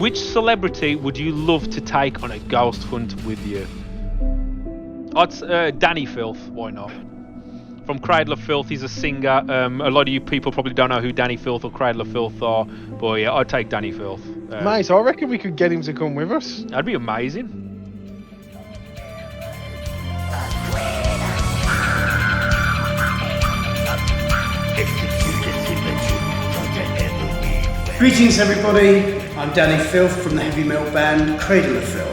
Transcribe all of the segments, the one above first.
Which celebrity would you love to take on a ghost hunt with you? Dani Filth, why not? From Cradle of Filth, he's a singer. A lot of you people probably don't know who Dani Filth or Cradle of Filth are, but yeah, I'd take Dani Filth. Nice, I reckon we could get him to come with us. That'd be amazing. Greetings everybody, I'm Dani Filth from the heavy metal band Cradle of Filth.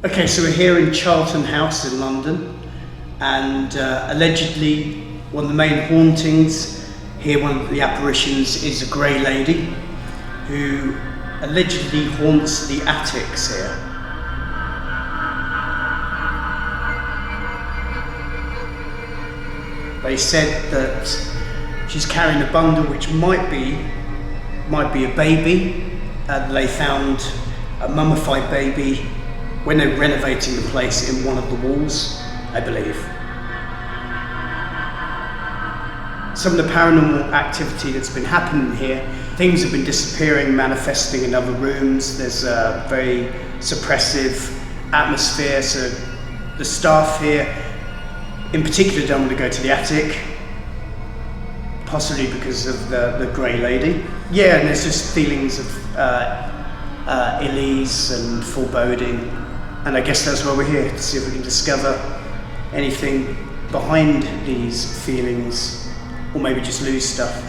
Okay, so we're here in Charlton House in London, and allegedly one of the main hauntings here, one of the apparitions, is a grey lady who allegedly haunts the attics here. They said that she's carrying a bundle which might be a baby. They found a mummified baby when they were renovating the place in one of the walls, I believe. Some of the paranormal activity that's been happening here, things have been disappearing, manifesting in other rooms. There's a very suppressive atmosphere, so the staff here in particular don't want to go to the attic, possibly because of the grey lady. Yeah, and there's just feelings of unease and foreboding. And I guess that's why we're here, to see if we can discover anything behind these feelings, or maybe just lose stuff.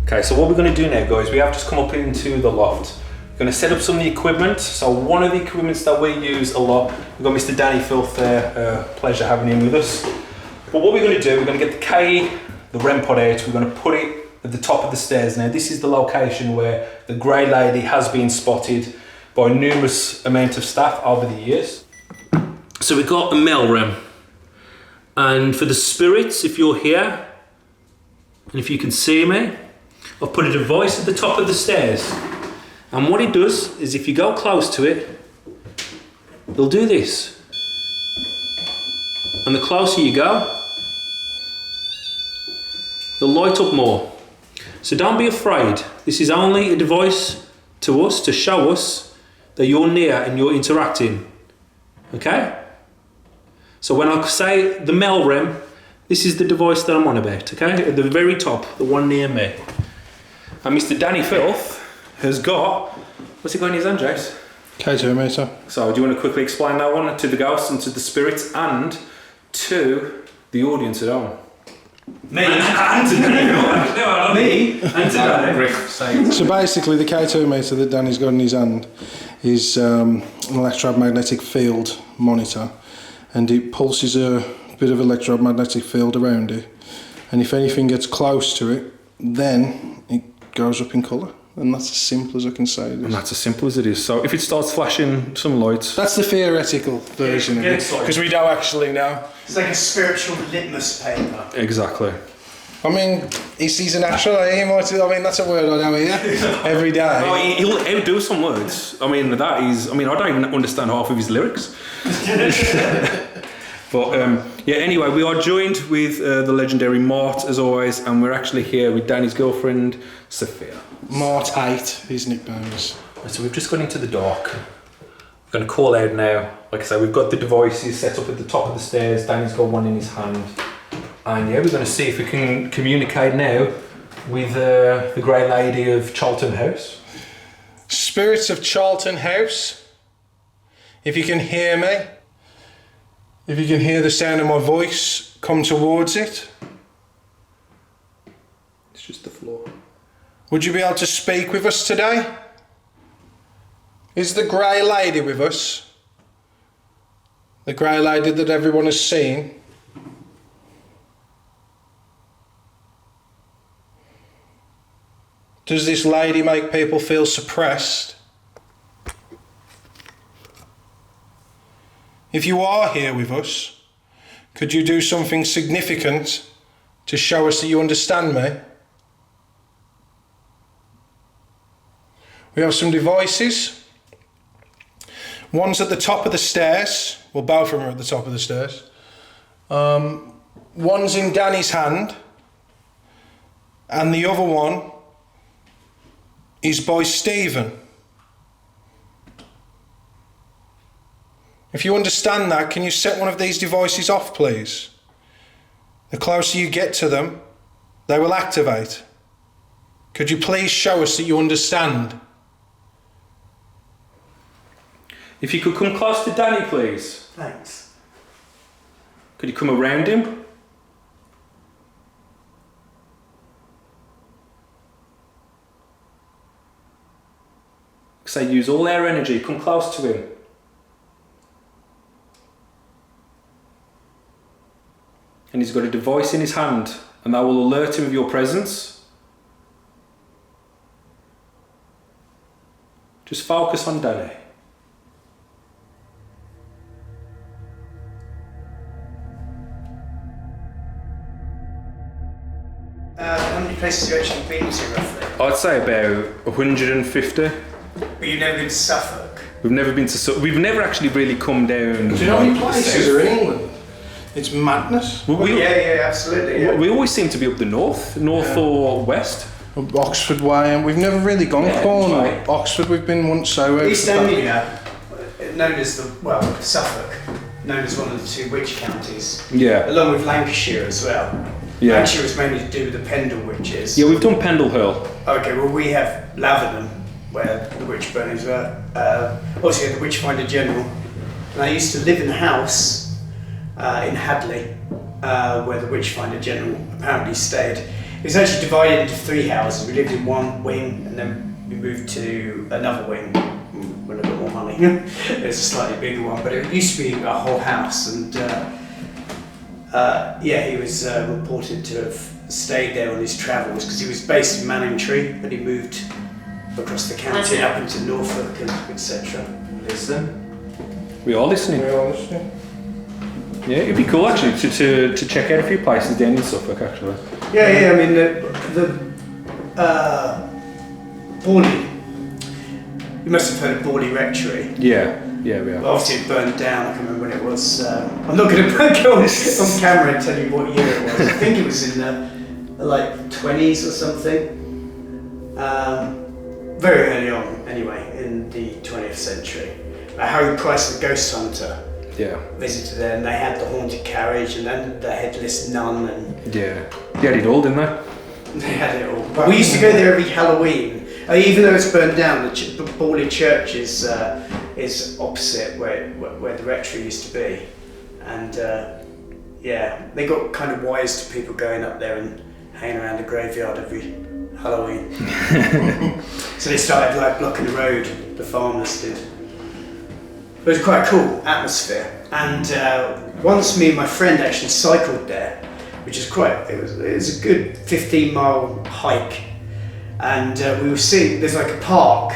Okay, so what we're going to do now, guys, we have just come up into the loft. We're going to set up some of the equipment. So one of the equipments that we use a lot, we've got Mr. Dani Filth there, pleasure having him with us. But what we're going to do, we're going to get the K, the REM pod out, we're going to put it at the top of the stairs. Now this is the location where the grey lady has been spotted by numerous amount of staff over the years. So we've got a Mel REM. And for the spirits, if you're here, and if you can see me, I've put a device at the top of the stairs. And what it does is if you go close to it, it'll do this. And the closer you go, they'll light up more. So don't be afraid. This is only a device to us to show us that you're near and you're interacting. Okay? So when I say the Mel REM, this is the device that I'm on about, okay? At the very top, the one near me. And Mr. Dani Filth has got, what's he got in his hand, Jace? K2 meter. So do you want to quickly explain that one to the ghosts and to the spirits and to the audience at home? Me and to Dani. Me and to Dani. So basically the K2 meter that Danny's got in his hand is an electromagnetic field monitor, and it pulses a bit of electromagnetic field around it, and if anything gets close to it, then it goes up in colour. and that's as simple as I can say it And is. that's as simple as it is. So if it starts flashing some lights, That's the theoretical version of it, because we don't actually know. It's like a spiritual litmus paper. exactly. I mean, he's a natural, he might, I mean, that's a word I don't hear every day. Oh, he'll outdo some words. I mean, I don't even understand half of his lyrics. But yeah, anyway, we are joined with the legendary Mart, as always, and we're actually here with Danny's girlfriend, Sophia. Mart 8, his nickname is. So we've just gone into the dark. We're going to call out now. Like I said, we've got the devices set up at the top of the stairs. Danny's got one in his hand. And yeah, we're going to see if we can communicate now with the Grey Lady of Charlton House. Spirits of Charlton House, if you can hear me, if you can hear the sound of my voice, come towards it. It's just the floor. Would you be able to speak with us today? Is the Grey Lady with us? The Grey Lady that everyone has seen? Does this lady make people feel suppressed? If you are here with us, could you do something significant to show us that you understand me? We have some devices. One's at the top of the stairs. Well, both of them are at the top of the stairs. One's in Danny's hand, and the other one is by Stephen. If you understand that, can you set one of these devices off, please? The closer you get to them, they will activate. Could you please show us that you understand? If you could come close to Danny, please. Thanks. Could you come around him? Say, use all their energy, come close to him. And he's got a device in his hand, and that will alert him of your presence. Just focus on Danny. How many places have you actually been to, roughly? I'd say about 150. But you've never been to Suffolk? We've never been to. We've never actually really come down. Do you know how many places are in England? It's madness. Yeah, absolutely. Yeah. We always seem to be up the north or west. Oxford way, and we've never really gone Cornwall. Right. Oxford, we've been once, so East Anglia, known as Suffolk, known as one of the two witch counties, Yeah. along with Lancashire as well. Yeah. Lancashire was mainly to do with the Pendle witches. Yeah, we've done Pendle Hill. Okay, well we have Lavenham, where the witch burnings were. Also, the Witchfinder General. And I used to live in a house in Hadley, where the Witchfinder General apparently stayed. It was actually divided into 3 houses. We lived in one wing, and then we moved to another wing when I got more money. It's a slightly bigger one, but it used to be a whole house. And he was reported to have stayed there on his travels because he was based in Manningtree, but he moved across the county up into Norfolk and etc. Listen. We are listening. Yeah, it'd be cool actually to check out a few places down in Suffolk actually. Yeah. I mean the Borley. You must have heard of Borley Rectory. Yeah, we are. Well, obviously it burned down. I can't remember when it was. I'm not going to go on camera and tell you what year it was. I think it was in the like 20s or something. Very early on, anyway, in the 20th century. Harry Price, the ghost hunter, visited there, and they had the haunted carriage, and then the headless nun, and they had it all, didn't they? They had it all. But we used to go there every Halloween. Even though it's burned down, the Borley Church is opposite where the rectory used to be, and they got kind of wise to people going up there and hanging around the graveyard every Halloween. So they started like blocking the road. The farmers did. But it was quite a cool atmosphere. And once me and my friend actually cycled there, which is it was a good 15-mile hike. And we were seeing, there's like a park,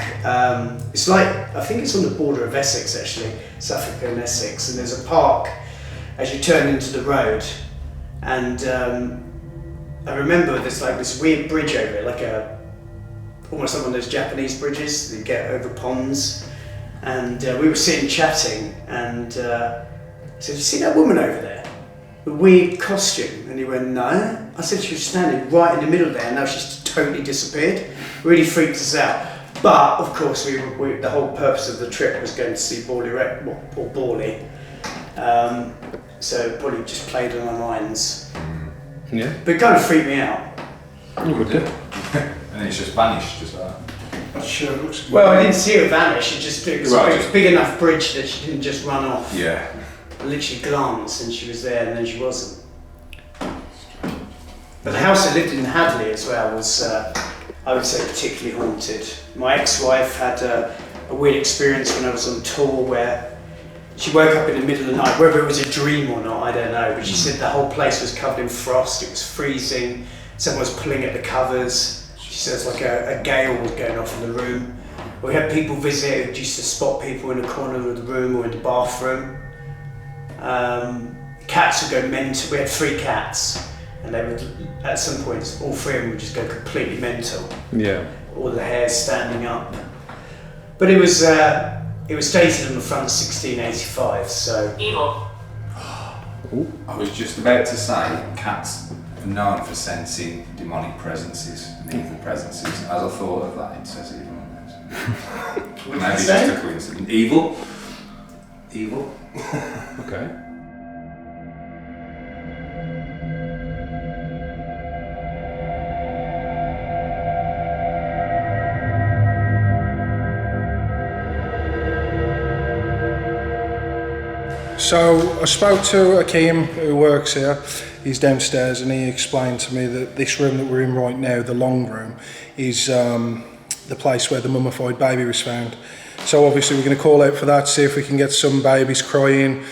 it's like, I think it's on the border of Essex actually, Suffolk and Essex, and there's a park as you turn into the road. And I remember there's like this weird bridge over it, like almost like one of those Japanese bridges that you get over ponds. And we were sitting chatting, and I said, "You see that woman over there? The weird costume?" And he went, "No." I said, "She was standing right in the middle there, and now she's totally disappeared." Really freaked us out. But of course, the whole purpose of the trip was going to see Borley. So probably just played on our minds. Yeah. But it kind of freaked me out. You would do. And it's just vanished, just like that. Sure, it looks Well, I didn't see her vanish. It was Right, a big enough bridge that she didn't just run off. Yeah. I literally glanced and she was there, and then she wasn't. But the house I lived in Hadley as well was, I would say, particularly haunted. My ex-wife had a weird experience when I was on tour where she woke up in the middle of the night, whether it was a dream or not, I don't know, but she said the whole place was covered in frost, it was freezing, someone was pulling at the covers. She says like a gale was going off in the room. We had people visit who used to spot people in the corner of the room or in the bathroom. Cats would go mental. We had 3 cats, and they would, at some point, all 3 of them would just go completely mental. Yeah. All the hairs standing up. But it was dated on the front 1685, so... Evil. I was just about to say, cats are known for sensing demonic presences and evil presences. As I thought of that, it says evil on it. Maybe just a coincidence. Evil. Okay. So I spoke to Akeem, who works here. He's downstairs, and he explained to me that this room that we're in right now, the long room, is the place where the mummified baby was found. So obviously we're going to call out for that, see if we can get some babies crying.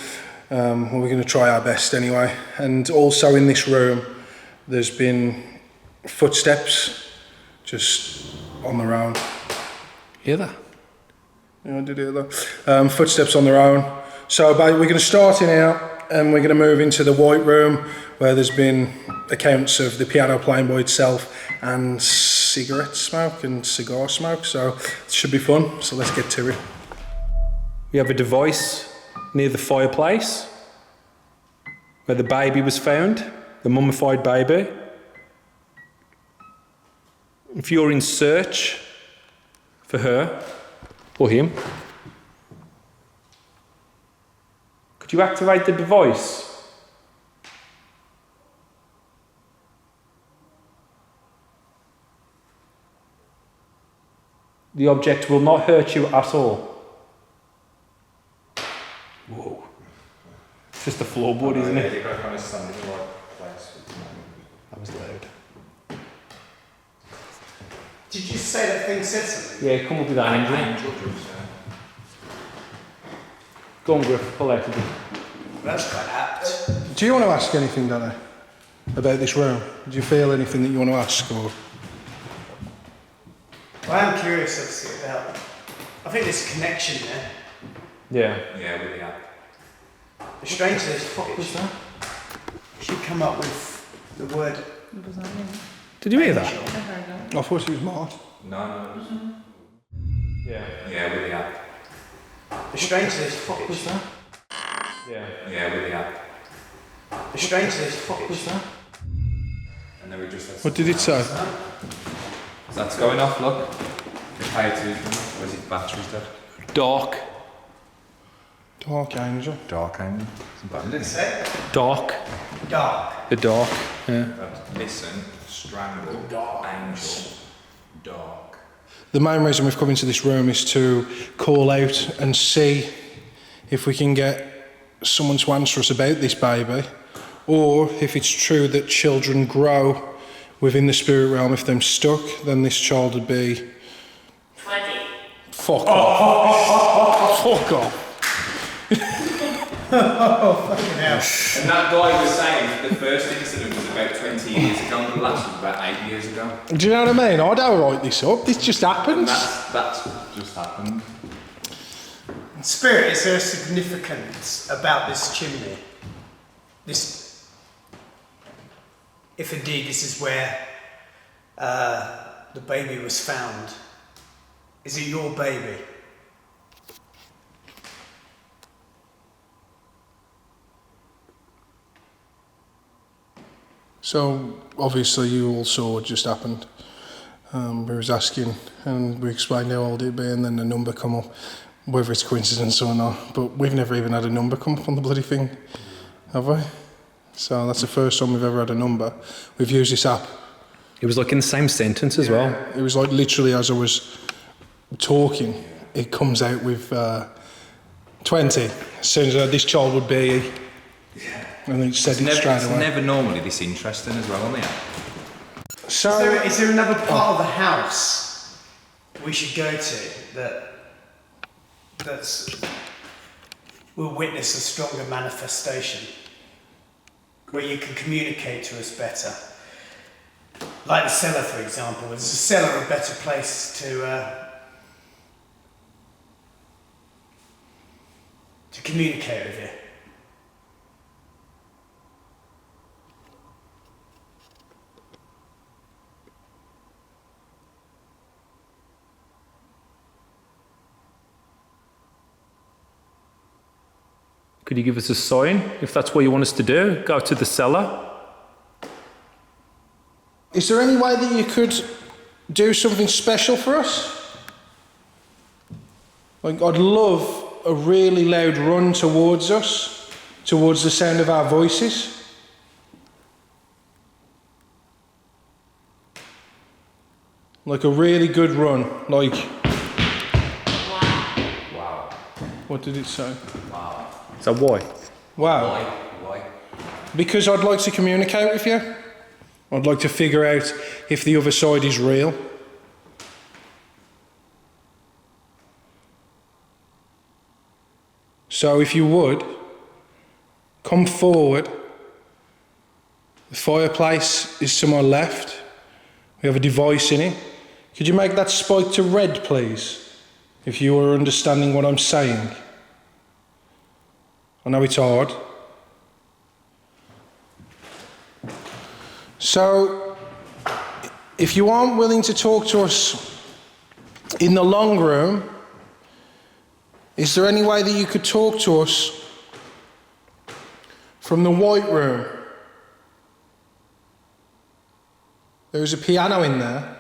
Well, we're going to try our best anyway. And also in this room, there's been footsteps just on their own. Hear that? Yeah, I did hear that. Footsteps on their own. So we're going to start in out, and we're going to move into the white room, where there's been accounts of the piano playing by itself and cigarette smoke and cigar smoke. So it should be fun. So let's get to it. We have a device near the fireplace where the baby was found, the mummified baby. If you're in search for her or him, could you activate the device? The object will not hurt you at all. Whoa. It's just a floorboard, isn't it? You've got to kind of stand in the right place. That was loud. Did you say that thing said something? Yeah, come up with that angel. Go on, Griff, pull out of it. That's quite apt. Do you want to ask anything, Dani, about this room? Do you feel anything that you want to ask, or...? Well, I am curious, obviously, about... I think there's a connection there. Yeah. Yeah, with the app. The strange thing is, what was that? She'd come up with the word... Did you hear that? I thought it was Mark. No. Yeah. Yeah, with the app. The strange thing is, what was that? Yeah. Yeah, with the app. The strange thing is, what was that? And then we just... What did it say? That's going off, look. The K2, or is it batteries dead? Dark. Dark Angel. Dark angel. It's abandoned, isn't it? Dark. Dark. The dark. Yeah. Listen, strangle, angel, dark. The main reason we've come into this room is to call out and see if we can get someone to answer us about this baby, or if it's true that children grow within the spirit realm. If they're stuck, then this child would be... 20. Fuck off. Fuck off. Oh, fucking hell. And that guy was saying that the first incident was about 20 years ago. last was about 8 years ago. Do you know what I mean? I don't write this up. This just happens. That's just happened. Spirit, is there significance about this chimney? This, if indeed this is where the baby was found, is it your baby? So, obviously, you all saw what just happened. We was asking, and we explained how old it'd be, and then the number come up, whether it's coincidence or not. But we've never even had a number come up on the bloody thing, have we? So that's the first time we've ever had a number. We've used this app. It was like in the same sentence as well. It was like literally as I was talking, it comes out with 20. As soon as this child would be, and it said it straight away. It's never normally this interesting as well on the app. So, Is there another part of the house we should go to that's will witness a stronger manifestation, where you can communicate to us better? Like the cellar, for example. Is the cellar a better place to communicate with you? Could you give us a sign if that's what you want us to do? Go to the cellar? is there any way that you could do something special for us? Like, I'd love a really loud run towards us, towards the sound of our voices. Like a really good run, like... Wow. What did it say? Wow. So why? Wow. Why? Because I'd like to communicate with you. I'd like to figure out if the other side is real. So if you would, come forward. The fireplace is to my left. We have a device in it. Could you make that spike to red, please? If you are understanding what I'm saying. I know it's hard. So, if you aren't willing to talk to us in the long room, is there any way that you could talk to us from the white room? There's a piano in there.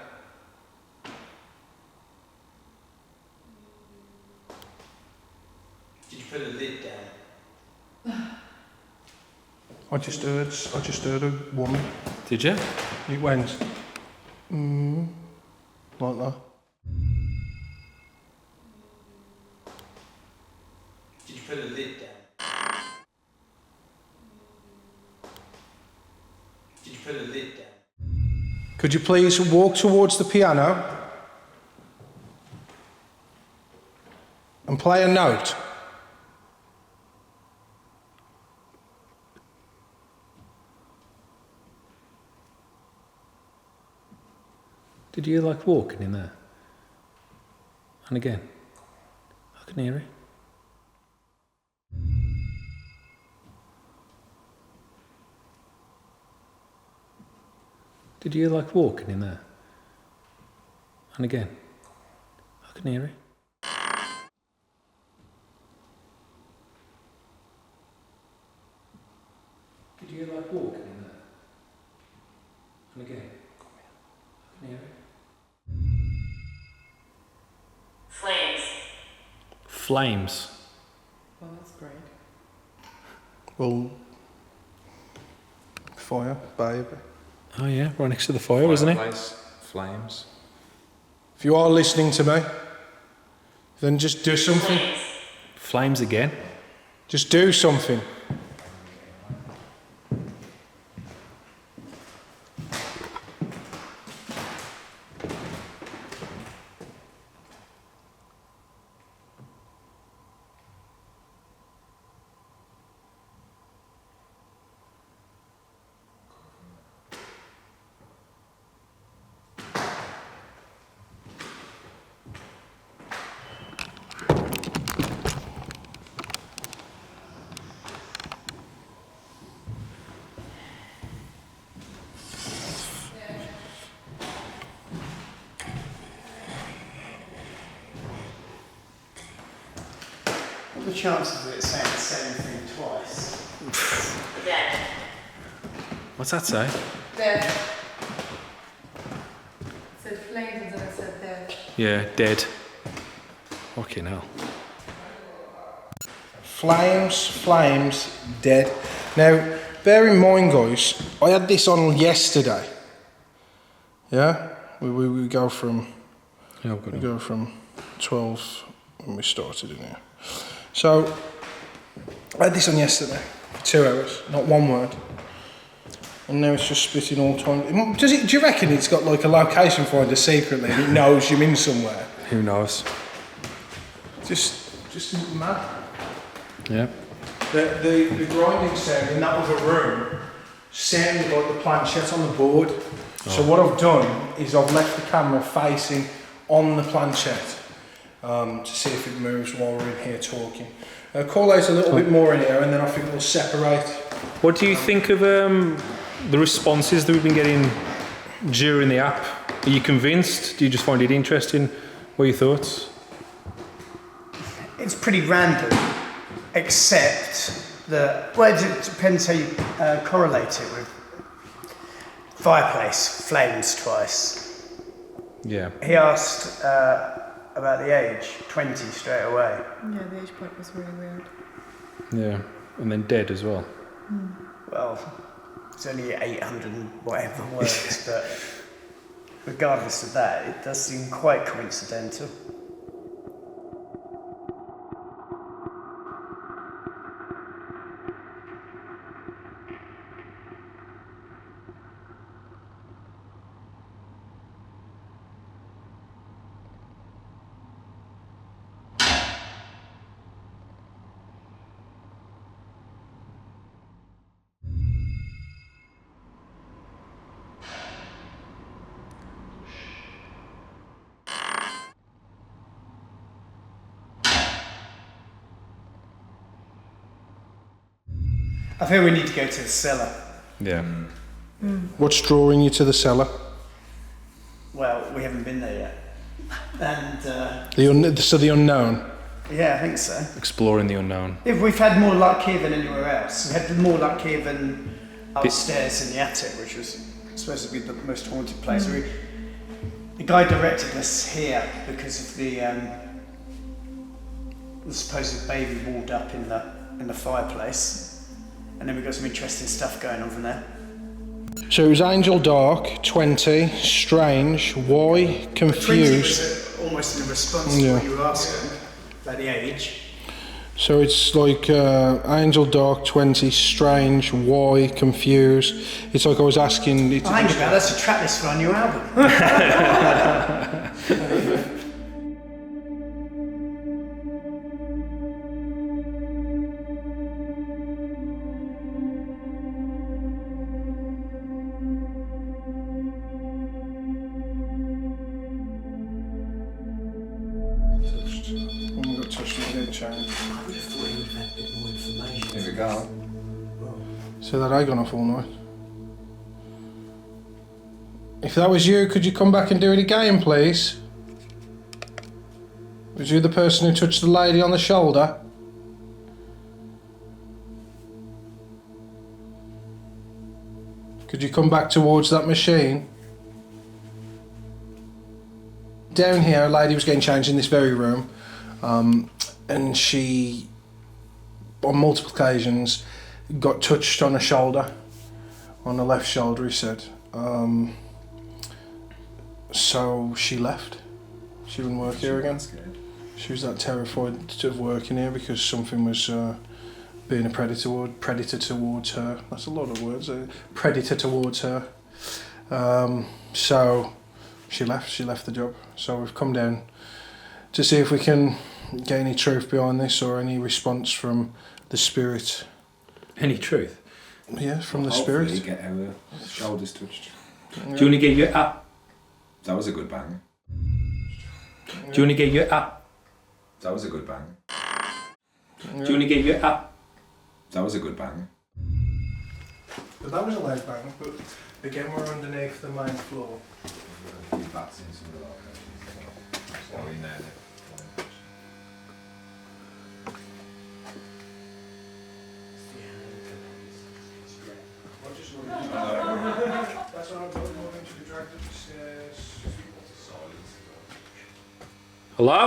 Did you put a lid down? I just heard a woman. Did you? It went, like that. Did you put a lid down? Did you put a lid down? Could you please walk towards the piano and play a note? Did you like walking in there? And again, I can hear it. Did you like walking in there? And again, I can hear it. Did you like walking in there? And again, I can hear it. Flames. Flames. Well, that's great. Well, fire, baby. Oh yeah, right next to the fire, isn't it? Fireplace, flames. If you are listening to me, then just do something. Flames. Flames again. Just do something. chances of it saying the same thing twice? Dead. What's that say? Dead. It said flames and then it said dead. Yeah, dead. Fucking hell. Flames, dead. Now, bear in mind, guys, I had this on yesterday. Yeah, we go from 12 when we started in here. So I had this on yesterday for 2 hours, not one word, and now it's just spitting all the time. Do you reckon it's got like a location finder secretly and it knows you're in somewhere? Who knows? Just mad. Yeah. The grinding sound in that other room sounded like the planchette on the board. So what I've done is I've left the camera facing on the planchette to see if it moves while we're in here talking. Call out a little bit more in here and then I think we'll separate. What do you think of the responses that we've been getting during the app? Are you convinced? Do you just find it interesting? What are your thoughts? It's pretty random, except that, well, it depends how you correlate it with fireplace, flames twice. Yeah. He asked about the age, 20 straight away. Yeah, the age part was really weird. Yeah. And then dead as well. Well, it's only 800 and whatever words, but regardless of that, it does seem quite coincidental. I think we need to go to the cellar. Yeah. What's drawing you to the cellar? Well, we haven't been there yet. And, the unknown. yeah, I think so. Exploring the unknown. If we've had more luck here than anywhere else. We had more luck here than upstairs in the attic, which was supposed to be the most haunted place. The guy directed us here because of the supposed baby walled up in the fireplace. And then we got some interesting stuff going on from there. So it was Angel Dark, 20, strange, why, 20 confused. was almost in a response to what you were asking about the age. So it's like Angel Dark, 20, strange, why, confused. It's like I was asking... Hang about, that's a track list for our new album. Here we go. So that I gone off all night. If that was you, could you come back and do it again, please? Was you the person who touched the lady on the shoulder? Could you come back towards that machine? Down here, a lady was getting changed in this very room, and she, on multiple occasions, got touched on the shoulder, on the left shoulder, he said. So she left. She wouldn't work here again. She was that terrified of working here because something was being a predator towards her. That's a lot of words. Predator towards her. So she left the job. So we've come down to see if we can get any truth behind this or any response from the spirit. Any truth? Yeah, from the Hopefully spirit. get our shoulders touched. Do you want to get your app? That was a good bang. Do you want to get your app? That was a good bang. Do you want to get your app? That was a good bang. But that was a loud bang, but again we're underneath the main floor. A few bats in some of the locations. So in there. That's when I got more into the dragged up the stairs. Hello?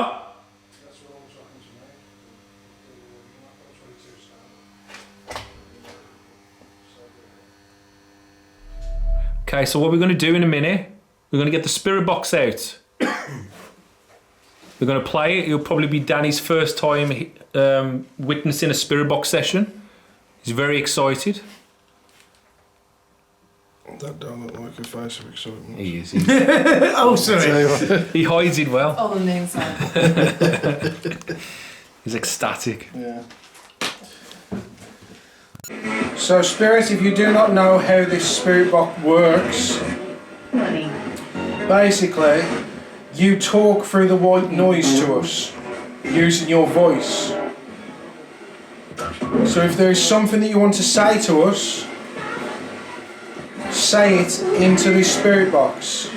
That's what always happened to me. Okay, so what we're going to do in a minute, we're going to get the spirit box out. We're going to play it. It'll probably be Danny's first time witnessing a spirit box session. He's very excited. That don't look like a face of excitement. He is. Oh, sorry. He hides it well. On the inside. He's ecstatic. Yeah. So, Spirit, if you do not know how this spirit box works, basically, you talk through the white noise to us using your voice. So, if there is something that you want to say to us, say it into this spirit box.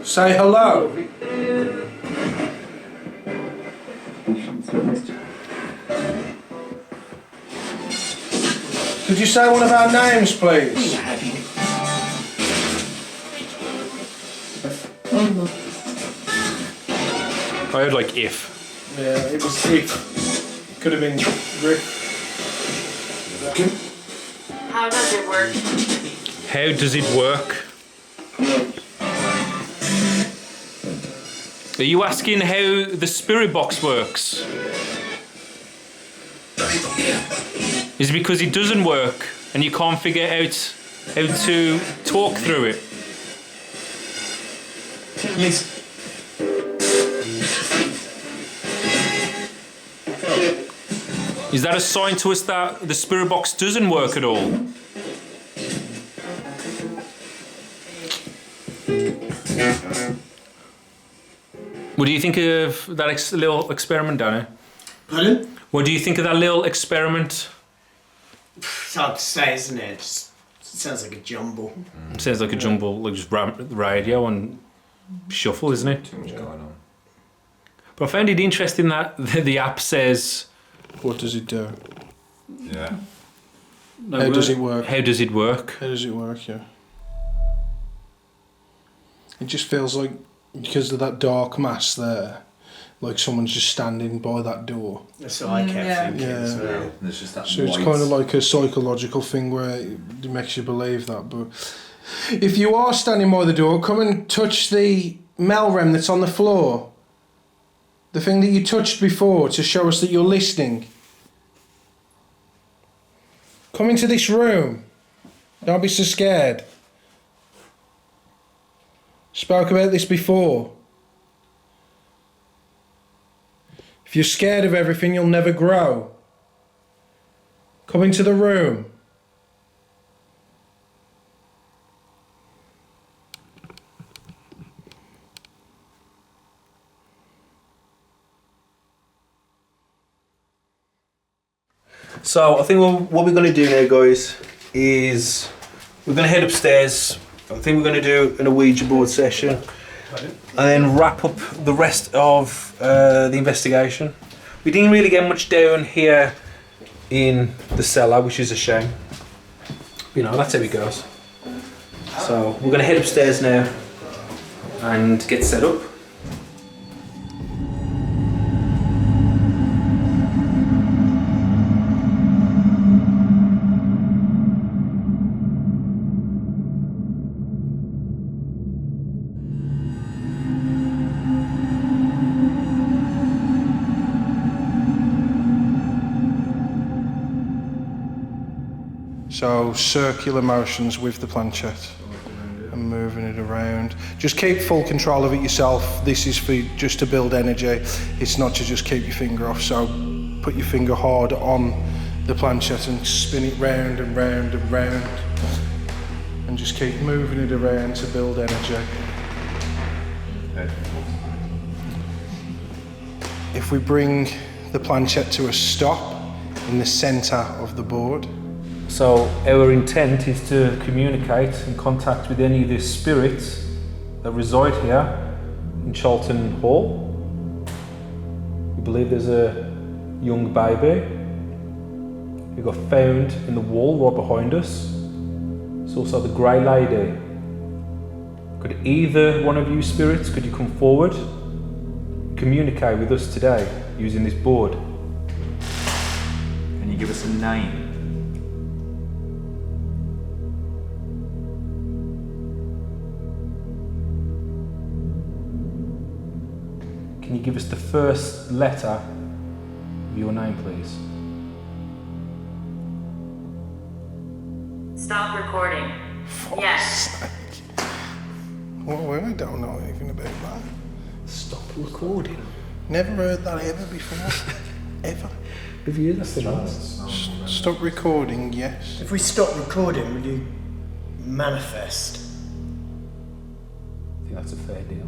Say hello. Could you say one of our names, please? I heard like if. Yeah, it was if. Could have been Rick. How does it work? How does it work? Are you asking how the spirit box works? Is it because it doesn't work and you can't figure out how to talk through it? Is that a sign to us that the spirit box doesn't work at all? What do you think of that little experiment, Dani? Pardon? What do you think of that little experiment? It's hard to say, isn't it? It sounds like a jumble. Sounds like a jumble, like just radio and shuffle, isn't it? Too much going on. But I found it interesting that the app says... What does it do? Yeah. How does it work? How does it work? How does it work, yeah. It just feels like, because of that dark mass there, like someone's just standing by that door. That's what I kept thinking as Yeah. well. There's just that So it's white- kind of like a psychological thing where it makes you believe that. But if you are standing by the door, come and touch the Melrem that's on the floor. The thing that you touched before to show us that you're listening. Come into this room. Don't be so scared. Spoke about this before. If you're scared of everything, you'll never grow. Come into the room. So I think what we're going to do now, guys, is we're going to head upstairs. I think we're going to do an Ouija board session and then wrap up the rest of the investigation. We didn't really get much down here in the cellar, which is a shame. You know, that's how it goes. So we're going to head upstairs now and get set up. So circular motions with the planchette and moving it around. Just keep full control of it yourself. This is for just to build energy. It's not to just keep your finger off. So put your finger hard on the planchette and spin it round and round and round. And just keep moving it around to build energy. If we bring the planchette to a stop in the centre of the board. So our intent is to communicate and contact with any of the spirits that reside here in Charlton Hall. We believe there's a young baby who got found in the wall right behind us. It's also the Grey Lady. Could either one of you spirits, could you come forward, communicate with us today using this board? Can you give us a name? Can you give us the first letter of your name, please? Stop recording. Yes. Well, I don't know anything about that. Stop recording. Never heard that ever before. Ever. Have you heard that? Stop recording, yes. If we stop recording, will you manifest? I think that's a fair deal.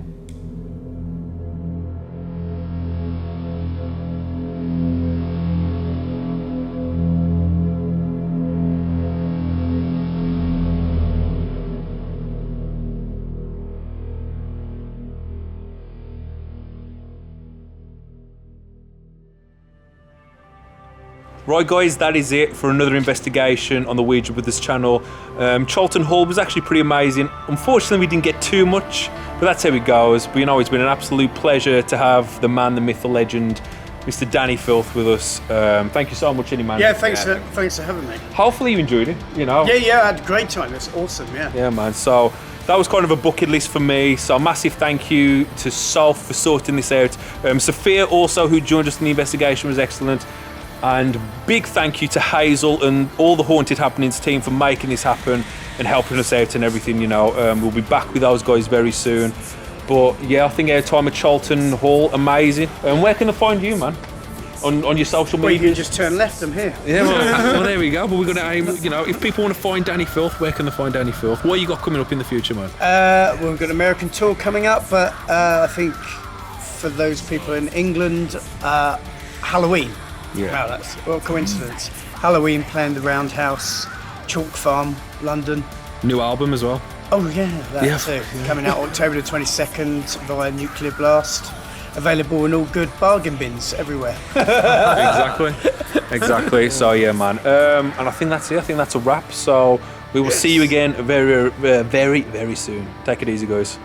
Right guys, that is it for another investigation on the Ouija Brothers channel. Charlton Hall was actually pretty amazing. Unfortunately we didn't get too much, but that's how it goes. But you know, it's been an absolute pleasure to have the man, the myth, the legend, Mr. Dani Filth with us. Thank you so much, man. Yeah, thanks for having me. Hopefully you enjoyed it, you know. Yeah, I had a great time. It's awesome, yeah. Yeah, man. So that was kind of a bucket list for me. So massive thank you to Solf for sorting this out. Sophia also, who joined us in the investigation, was excellent. And big thank you to Hazel and all the Haunted Happenings team for making this happen and helping us out and everything, you know. We'll be back with those guys very soon. But yeah, I think our time at Charlton Hall, amazing. And where can they find you, man? On your social media? Well, you can just turn left from here. Yeah, well, there we go. But we're going to aim, you know, if people want to find Dani Filth, where can they find Dani Filth? What you got coming up in the future, man? Well, we've got an American tour coming up, but I think for those people in England, Halloween. Yeah. Wow, that's what a coincidence. Halloween playing the Roundhouse, Chalk Farm, London. New album as well. Oh yeah, that too. Coming out October the 22nd via Nuclear Blast. Available in all good bargain bins everywhere. Exactly. So yeah, man. And I think that's it. I think that's a wrap. So we will see you again very, very, very soon. Take it easy, guys.